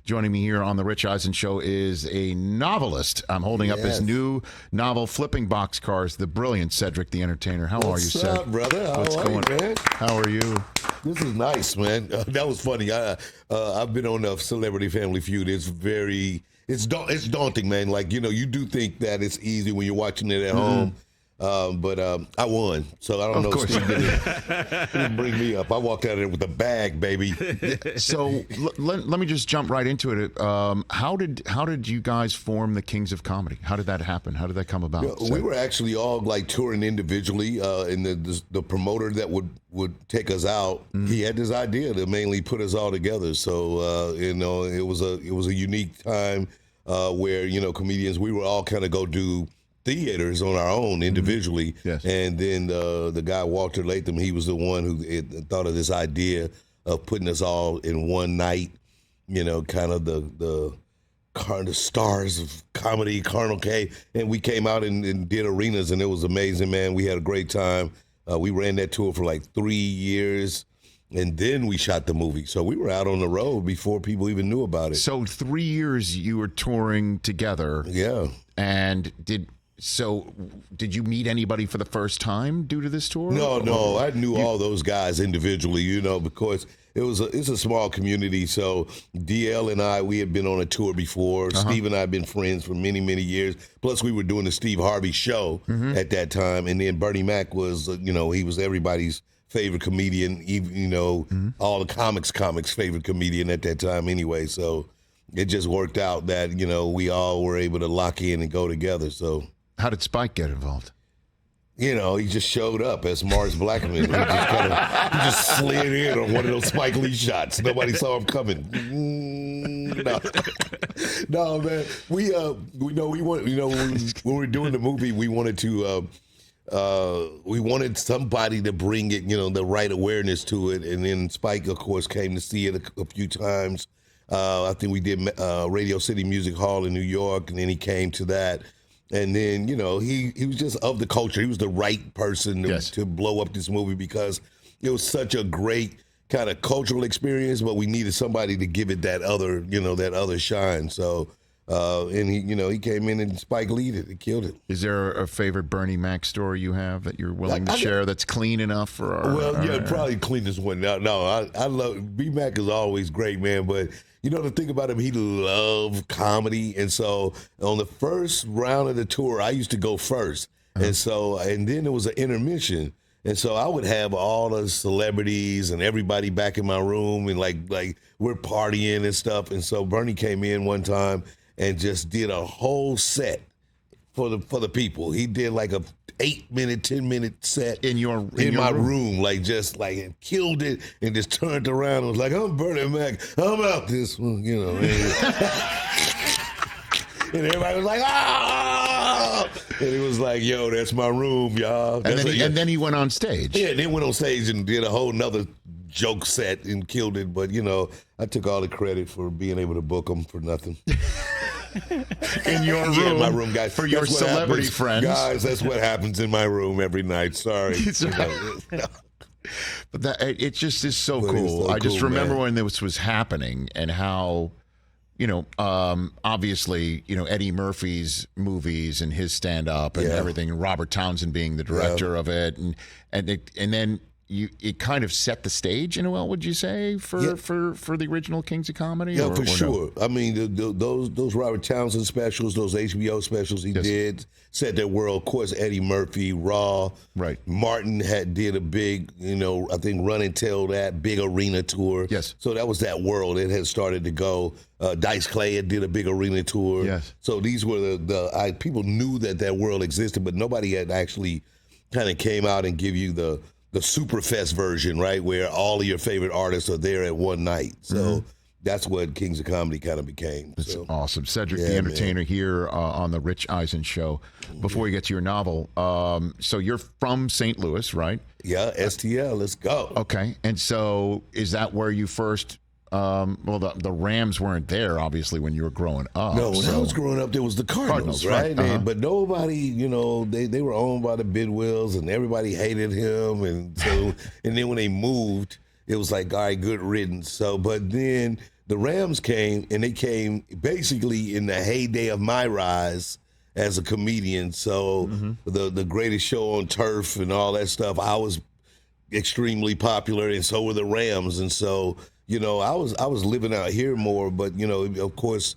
Joining me here on the Rich Eisen Show is a novelist. I'm holding up his new novel, Flipping Boxcars, the brilliant Cedric the Entertainer. How are you, Ced? What's up, brother? What's going on, man? How are you? This is nice, man. That was funny. I've been on a Celebrity Family Feud. It's daunting, man. Like, you do think that it's easy when you're watching it at home. But I won, so I don't know. Steve didn't bring me up. I walked out of there with a bag, baby. So let me just jump right into it. How did you guys form the Kings of Comedy? How did that happen? How did that come about? We were actually all like touring individually, and the promoter that would take us out, he had this idea to mainly put us all together. So it was a unique time where comedians, we were all kind of go do theaters on our own individually. Yes. And then the guy Walter Latham, he was the one who thought of this idea of putting us all in one night, kind of the stars of comedy, Colonel K. And we came out and did arenas, and it was amazing, man. We had a great time. We ran that tour for like 3 years, and then we shot the movie. So we were out on the road before people even knew about it. So 3 years you were touring together. Yeah. And did you meet anybody for the first time due to this tour? No. I knew all those guys individually, because it's a small community. So DL and I, we had been on a tour before. Steve and I had been friends for many, many years. Plus, we were doing the Steve Harvey show at that time. And then Bernie Mac was, he was everybody's favorite comedian, even, all the comics favorite comedian at that time anyway. So it just worked out that, we all were able to lock in and go together. So how did Spike get involved? He just showed up as Morris Blackman. He just slid in on one of those Spike Lee shots. Nobody saw him coming. No, man. When we were doing the movie, we wanted to. We wanted somebody to bring it, the right awareness to it, and then Spike, of course, came to see it a few times. I think we did Radio City Music Hall in New York, and then he came to that. And then, he was just of the culture. He was the right person to blow up this movie because it was such a great kind of cultural experience, but we needed somebody to give it that other, that other shine. So, and he came in and Spike Lee'd it. He killed it. Is there a favorite Bernie Mac story you have that you're willing to share that's clean enough for our... probably cleanest one. No, I love... B-Mac is always great, man, but... the thing about him, he loved comedy. And so on the first round of the tour, I used to go first. And then there was an intermission. And so I would have all the celebrities and everybody back in my room and like we're partying and stuff. And so Bernie came in one time and just did a whole set for the people. He did like a 8-minute, 10-minute set in my room, and killed it, and just turned around and was like, "I'm Bernie Mac, I'm out this one," and everybody was like, "Ah!" And he was like, "Yo, that's my room, y'all." And then he went on stage. Yeah, then went on stage and did a whole nother joke set and killed it. But I took all the credit for being able to book him for nothing. In your room, yeah, in my room, guys. For your celebrity friends, guys. That's what happens in my room every night. Sorry, but it just is so cool. I just remember when this was happening and how, obviously, Eddie Murphy's movies and his stand up and everything, and Robert Townsend being the director of it, and then. It kind of set the stage in a way, would you say, for the original Kings of Comedy? Yeah, for sure. No? I mean, those Robert Townsend specials, those HBO specials he did, set that world. Of course, Eddie Murphy, Raw. Right. Martin did a big, I think Run and Tell that, big arena tour. Yes. So that was that world. It had started to go. Dice Clay had did a big arena tour. Yes. So these were people knew that world existed, but nobody had actually kind of came out and give you the Superfest version, right, where all of your favorite artists are there at one night. So that's what Kings of Comedy kind of became. That's awesome. Cedric the Entertainer here on the Rich Eisen Show. Before we get to your novel, so you're from St. Louis, right? Yeah, STL. Let's go. Okay. And so is that where you first... the Rams weren't there, obviously, when you were growing up. No, when I was growing up, there was the Cardinals, right? But nobody, they were owned by the Bidwills, and everybody hated him. And so, and then when they moved, it was like, all right, good riddance. So, but then the Rams came, and they came basically in the heyday of my rise as a comedian. So the greatest show on turf and all that stuff, I was extremely popular, and so were the Rams. And so, you know, I was living out here more, but, you know, of course,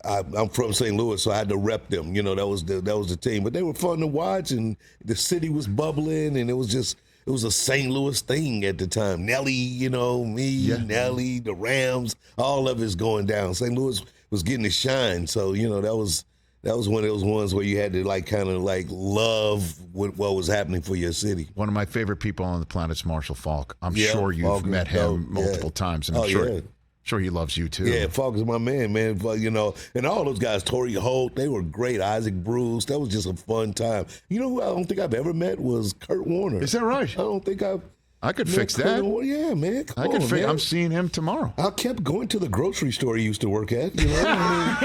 I'm from St. Louis, so I had to rep them. You know, that was the team. But they were fun to watch, and the city was bubbling, and it was a St. Louis thing at the time. Nelly, you know, me, Nelly, the Rams, all of it's going down. St. Louis was getting to shine. So, you know, that was one of those ones where you had to kind of love what was happening for your city. One of my favorite people on the planet is Marshall Falk. I'm sure you've met him multiple times, and I'm sure he loves you too. Yeah, Falk is my man. You know, and all those guys, Torrey Holt, they were great. Isaac Bruce, that was just a fun time. You know who I don't think I've ever met was Kurt Warner. Is that right? I don't think I could fix that. Yeah, man. Come on, man. I'm seeing him tomorrow. I kept going to the grocery store he used to work at. You know,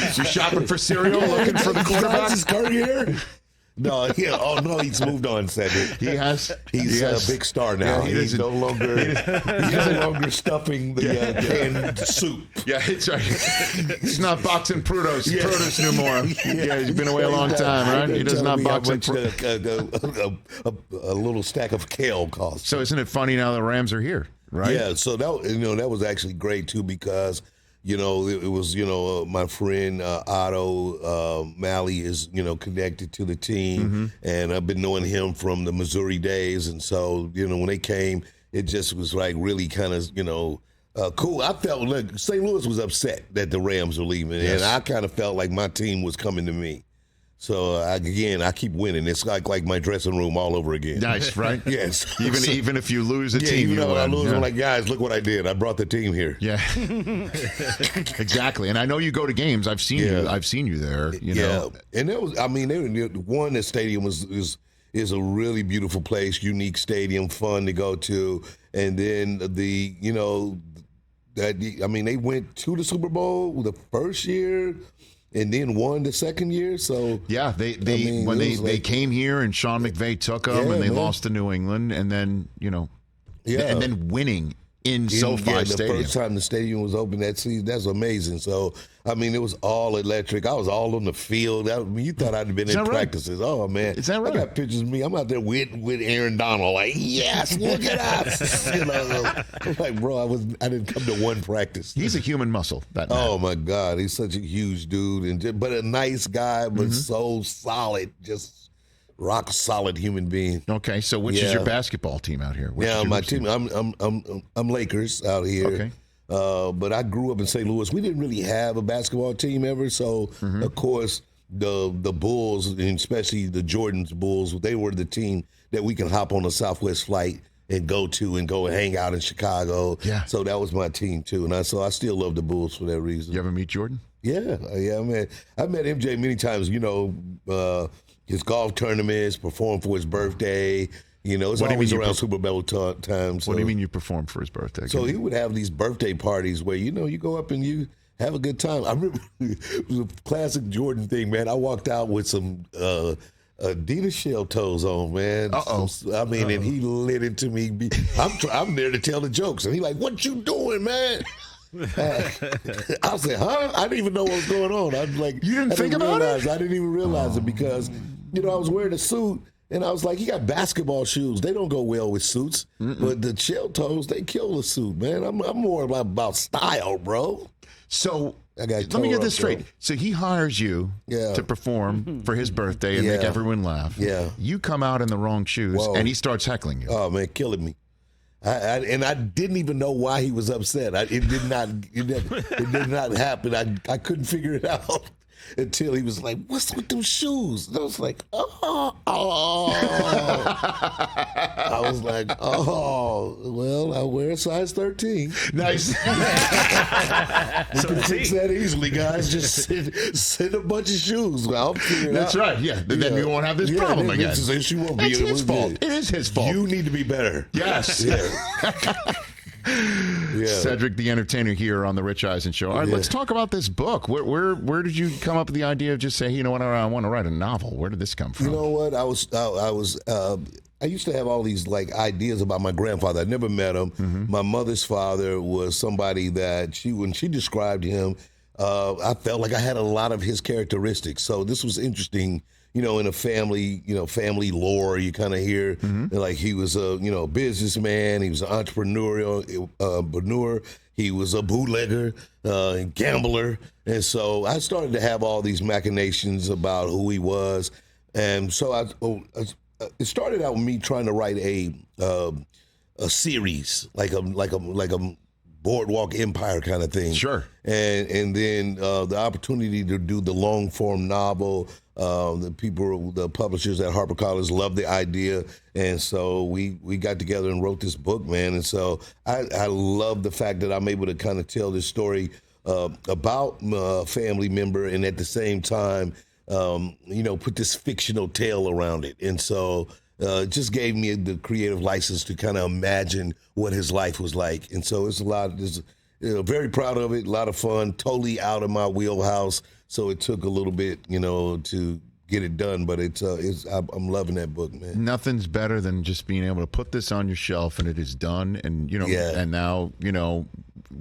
Is he shopping for cereal, looking for the quarterback? Is Kurt here? No, he's moved on, Cedric. He's a big star now. Yeah, he's no longer stuffing the canned soup. Yeah, it's right. He's not boxing produce anymore. Yeah, he's been away a long time, right? He does not box a little stack of kale costs. So isn't it funny now the Rams are here, right? Yeah, so that was actually great too, because you know, it was, you know, my friend Otto Malley is, you know, connected to the team, and I've been knowing him from the Missouri days. And so, you know, when they came, it just was really kind of, you know, cool. I felt like St. Louis was upset that the Rams were leaving, and I kind of felt like my team was coming to me. So I keep winning. It's like my dressing room all over again. Nice, right? Yes. Even if you lose a team, even though I lose, I'm like, guys, look what I did. I brought the team here. Yeah, exactly. And I know you go to games. I've seen you. I've seen you there. You know. And that was. I mean, the stadium is a really beautiful place, unique stadium, fun to go to. And then they went to the Super Bowl the first year, and then won the second year. So yeah, they came here, and Sean McVay took them, and they lost to New England, and then and then winning in SoFi Stadium. The first time the stadium was open that season, that's amazing. So I mean, it was all electric. I was all on the field. You thought I'd been in practices. Oh man, is that right? I got pictures of me. I'm out there with Aaron Donald. Like, yes, look at us. You know, I'm like, bro, I didn't come to one practice. He's a human muscle. That man. Oh my God, he's such a huge dude, but a nice guy, but so solid, just rock solid human being. Okay, so which is your basketball team out here? My team. I'm Lakers out here. Okay. But I grew up in St. Louis. We didn't really have a basketball team ever, so of course the Bulls, and especially the Jordan's Bulls, they were the team that we can hop on a Southwest flight and go hang out in Chicago. Yeah. So that was my team too, and I still love the Bulls for that reason. You ever meet Jordan? Yeah, man. I've met MJ many times. You know, his golf tournaments, performed for his birthday. You know, it's always around Super Bowl time. So. What do you mean you performed for his birthday? So he would have these birthday parties where, you know, you go up and you have a good time. I remember it was a classic Jordan thing, man. I walked out with some Adidas shell toes on, man. I mean, and he lit into me. I'm there to tell the jokes. And he like, what you doing, man? I said, huh? I didn't even know what was going on. I was like, you didn't think about it? I didn't even realize it because, you know, I was wearing a suit. And I was like, you got basketball shoes. They don't go well with suits. But the shell toes, they kill the suit, man. I'm more about style, bro. So let me get this straight. So he hires you to perform for his birthday and make everyone laugh. Yeah. You come out in the wrong shoes, and he starts heckling you. Oh, man, killing me. And I didn't even know why he was upset. It did not happen. I couldn't figure it out. Until he was like, what's with them shoes? And I was like, oh. I was like, oh, well, I wear a size 13. Nice. We can fix that easily, guys. Just send a bunch of shoes. I'll figure it out. That's right, yeah. Then we won't have this problem again. This issue won't be. It's his fault. It is his fault. You need to be better. Yes. Cedric the Entertainer here on the Rich Eisen Show. All right, let's talk about this book. Where did you come up with the idea of just saying, you know what, I want to write a novel? Where did this come from? You know what, I was I used to have all these like ideas about my grandfather. I never met him. My mother's father was somebody that when she described him, I felt like I had a lot of his characteristics. So this was interesting, in a family, family lore. You kind of hear like he was a, businessman. He was an entrepreneur. He was a bootlegger, gambler. And so I started to have all these machinations about who he was. And so it started out with me trying to write a series, like a Boardwalk Empire kind of thing. Sure. And then the opportunity to do the long form novel. The publishers at HarperCollins loved the idea, and so we got together and wrote this book, man. And so I love the fact that I'm able to kind of tell this story about a family member, and at the same time, put this fictional tale around it. And so it just gave me the creative license to kind of imagine what his life was like. And so it's very proud of it, a lot of fun, totally out of my wheelhouse. So it took a little bit, to get it done, but I'm loving that book, man. Nothing's better than just being able to put this on your shelf and it is done. And, and now,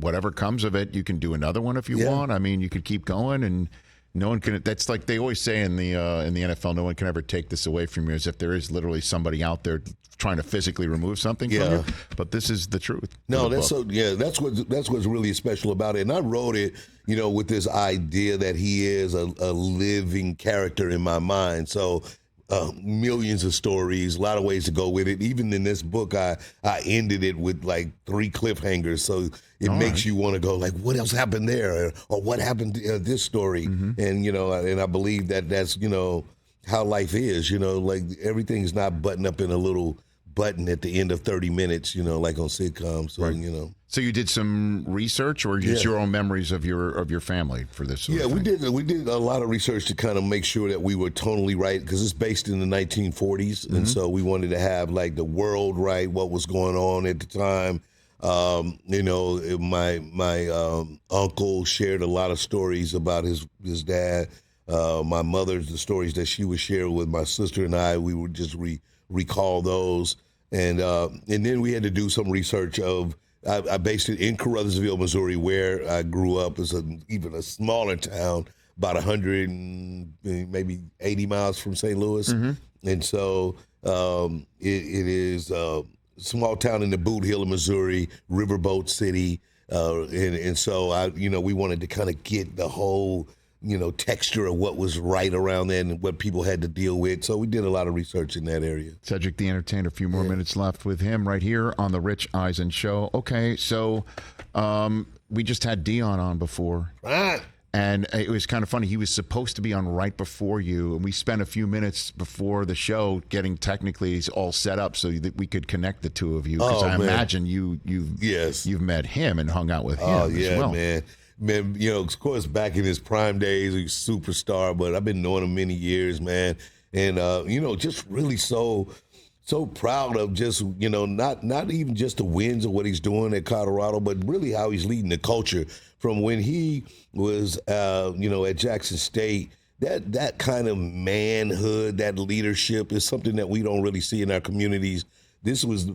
whatever comes of it, you can do another one if you want. I mean, you could keep going, and no one can. That's like they always say in the NFL, no one can ever take this away from you, as if there is literally somebody out there trying to physically remove something from you. But this is the truth. No, that's what's really special about it. And I wrote it, with this idea that he is a living character in my mind. So millions of stories, a lot of ways to go with it. Even in this book, I ended it with like 3 cliffhangers. So it makes you want to go like, what else happened there? Or what happened to this story? And, and I believe that that's, how life is, like everything's not buttoned up in a little button at the end of 30 minutes, like on sitcoms. So, right. So you did some research, or just your own memories of your family for this sort of thing? We did a lot of research to kind of make sure that we were tonally right, because it's based in the 1940s. And so we wanted to have like the world right, what was going on at the time. My uncle shared a lot of stories about his dad. My mother's, the stories that she would share with my sister and I, we would just recall those. And then we had to do some research of, I based it in Caruthersville, Missouri, where I grew up. It's even a smaller town, about 100 and maybe 80 miles from St. Louis. And so it is a small town in the Boot Hill of Missouri, Riverboat City. And so we wanted to kind of get the whole texture of what was right around there and what people had to deal with. So we did a lot of research in that area. Cedric the Entertainer, a few more minutes left with him right here on the Rich Eisen Show. Okay, so we just had Deion on before. Right. And it was kind of funny. He was supposed to be on right before you, and we spent a few minutes before the show getting technically all set up so that we could connect the two of you. Because I imagine you've met him and hung out with him as well. Man, of course, back in his prime days, he was a superstar, but I've been knowing him many years, man. And, just really so proud of just, not even just the wins of what he's doing at Colorado, but really how he's leading the culture from when he was, at Jackson State. That kind of manhood, that leadership is something that we don't really see in our communities. This was,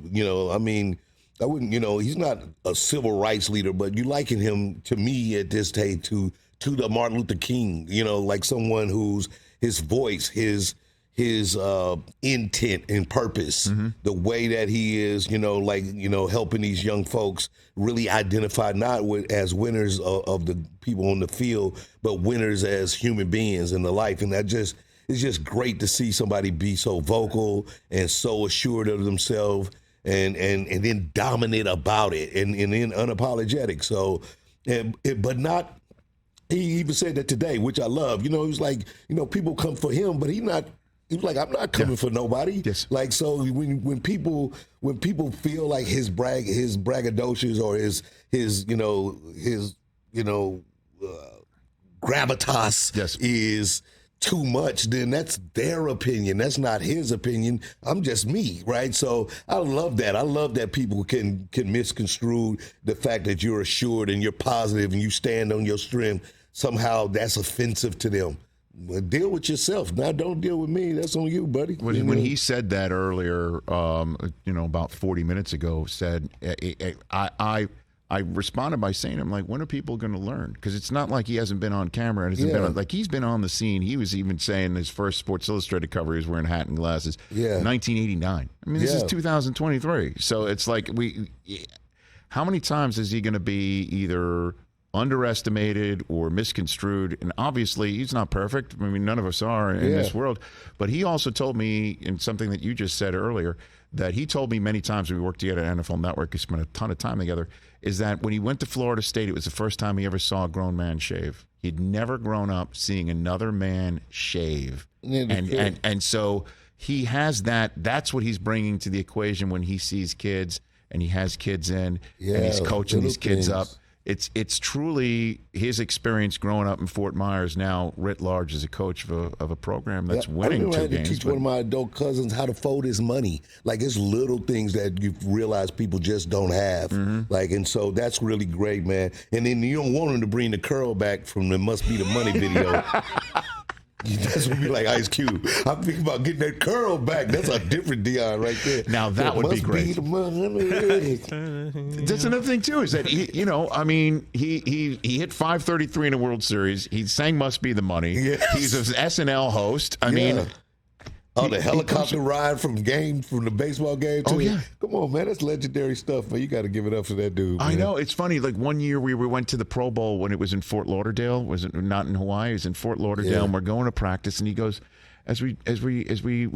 I wouldn't, he's not a civil rights leader, but you liken him to me at this day to the Martin Luther King, like someone whose his voice, his intent and purpose, the way that he is, helping these young folks really identify not as winners of the people on the field, but winners as human beings in the life. And it's just great to see somebody be so vocal and so assured of themselves. And then dominant about it and then unapologetic. So, but not, he even said that today, which I love. He was like, people come for him, but he was like, I'm not coming for nobody. Yes. Like, so when people feel like his braggadocious or his gravitas is too much, then that's their opinion. That's not his opinion. I'm just me, right? So I love that. I love that people can misconstrue the fact that you're assured and you're positive and you stand on your strength. Somehow that's offensive to them. Well, deal with yourself. Now, don't deal with me. That's on you, buddy. When he said that earlier, about 40 minutes ago, I responded by saying, I'm like, when are people going to learn? Because it's not like he hasn't been on camera. And he's been on the scene. He was even saying his first Sports Illustrated cover, he was wearing a hat and glasses. Yeah. 1989. I mean, this is 2023. So it's like, how many times is he going to be either underestimated or misconstrued? And obviously he's not perfect. I mean, none of us are in this world. But he also told me, in something that you just said earlier, that he told me many times when we worked together at NFL Network, we spent a ton of time together, is that when he went to Florida State, it was the first time he ever saw a grown man shave. He'd never grown up seeing another man shave. And so he has that. That's what he's bringing to the equation when he sees kids and he has kids in and he's coaching these kids up. It's truly his experience growing up in Fort Myers, now writ large as a coach of a program that's winning 2 games. I teach one of my adult cousins how to fold his money. Like, it's little things that you realize people just don't have. Like, and so that's really great, man. And then you don't want him to bring the curl back from the Must Be the Money video. That's what be like Ice Cube. I'm thinking about getting that curl back. That's a different Deion right there. Now that would be great. That's another thing too, is that he hit 533 in the World Series. He sang "Must Be the Money." Yes. He's an SNL host. I mean. Oh, the helicopter ride from the baseball game to come on, man, that's legendary stuff, man. You got to give it up for that dude, man. I know. It's funny. Like, one year we went to the Pro Bowl when it was in Fort Lauderdale. Was it not in Hawaii? It was in Fort Lauderdale, and we're going to practice, and he goes, as we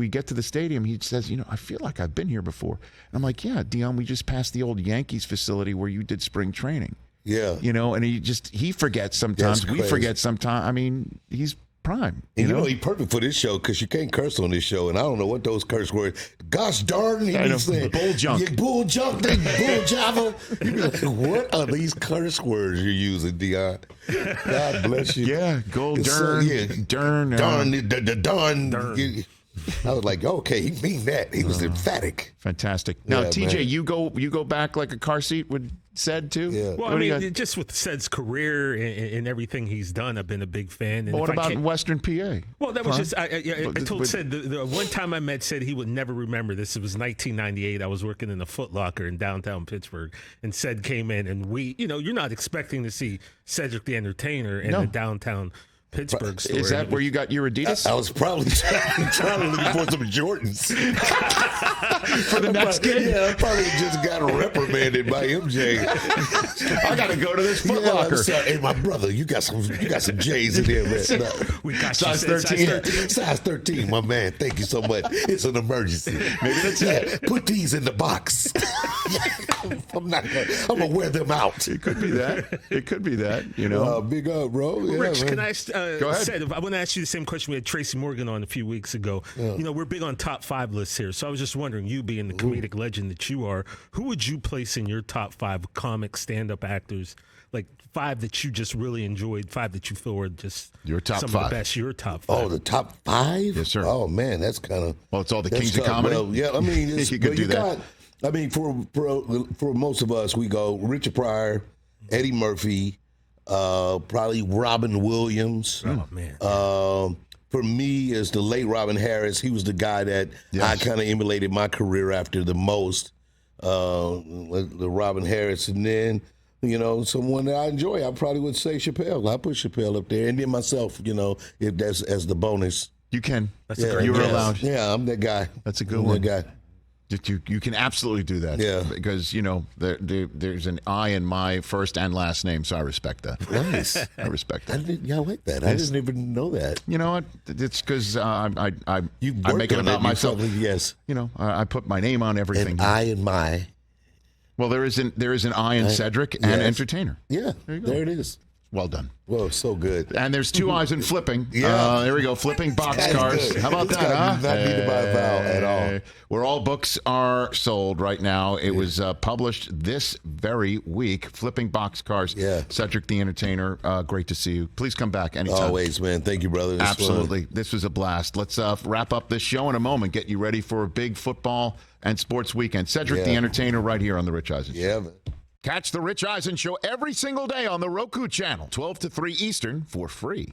get to the stadium, he says, I feel like I've been here before. And I'm like, yeah, Deion, we just passed the old Yankees facility where you did spring training. Yeah. And he forgets sometimes. We forget sometimes. I mean, he's prime. And he's perfect for this show because you can't curse on this show, and I don't know what those curse words. Gosh darn, he be saying bull junk, bull junk, bull java. You be like, what are these curse words you're using, Deion? God bless you. Yeah, gold darn, darn. I was like, okay, he mean that. He was emphatic. Fantastic. Now, TJ, man. you go back like a car seat with Ced too? Yeah. Well, just with Ced's career and everything he's done, I've been a big fan. And what about in Western PA? Well, that was I told Ced, the one time I met Ced, he would never remember this. It was 1998. I was working in a Foot Locker in downtown Pittsburgh, and Ced came in, and you're not expecting to see Cedric the Entertainer in the downtown Pittsburgh store. Is that where you got your Adidas? I was probably trying looking for some Jordans for the next game. Yeah, I probably just got reprimanded by MJ. I got to go to this Foot Locker. Hey, my brother, you got some J's in there, man. No. We got size 13. Size 13, my man. Thank you so much. It's an emergency. Maybe that's it. Put these in the box. I'm gonna wear them out. It could be that. Big up, bro. Rich, man. Can I go ahead. Ced, I want to ask you the same question. We had Tracy Morgan on a few weeks ago. Yeah. We're big on top 5 lists here. So I was just wondering, you being the comedic legend that you are, who would you place in your top 5 comic stand-up actors? Like 5 that you just really enjoyed, 5 that you feel were just your top some 5. of the best. Your top 5. Oh, the top 5? Yes, sir. Oh man, that's kind of. Well, it's all the kings of comedy. Well, yeah, I mean, you could do that. I mean, for most of us, we go Richard Pryor, Eddie Murphy. Probably Robin Williams. Oh man. For me, is the late Robin Harris. He was the guy that I kind of emulated my career after the most. The Robin Harris, and then someone that I enjoy, I probably would say Chappelle. I put Chappelle up there, and then myself. If that's as the bonus. You can. That's a great. You were allowed. Yeah, I'm that guy. That's a good one. That guy. You can absolutely do that. Yeah. Because, there's an I in my first and last name, so I respect that. Nice. I respect that. I like that. I didn't even know that. You know what? It's because I make it on about myself. Probably, yes. I put my name on everything. And I in my. Well, there is an I in Cedric and Entertainer. Yeah. There it is. Well done. Whoa, so good. And there's 2 eyes in flipping. Yeah. There we go. Flipping Boxcars. How about that, huh? Not need to buy a vowel at all. Where all books are sold right now. It was published this very week. Flipping Boxcars. Yeah. Cedric the Entertainer. Great to see you. Please come back anytime. Always, man. Thank you, brother. Absolutely. This was a blast. Let's wrap up this show in a moment. Get you ready for a big football and sports weekend. Cedric the Entertainer right here on The Rich Eisen Show. Yeah, man. Catch The Rich Eisen Show every single day on the Roku channel, 12 to 3 Eastern, for free.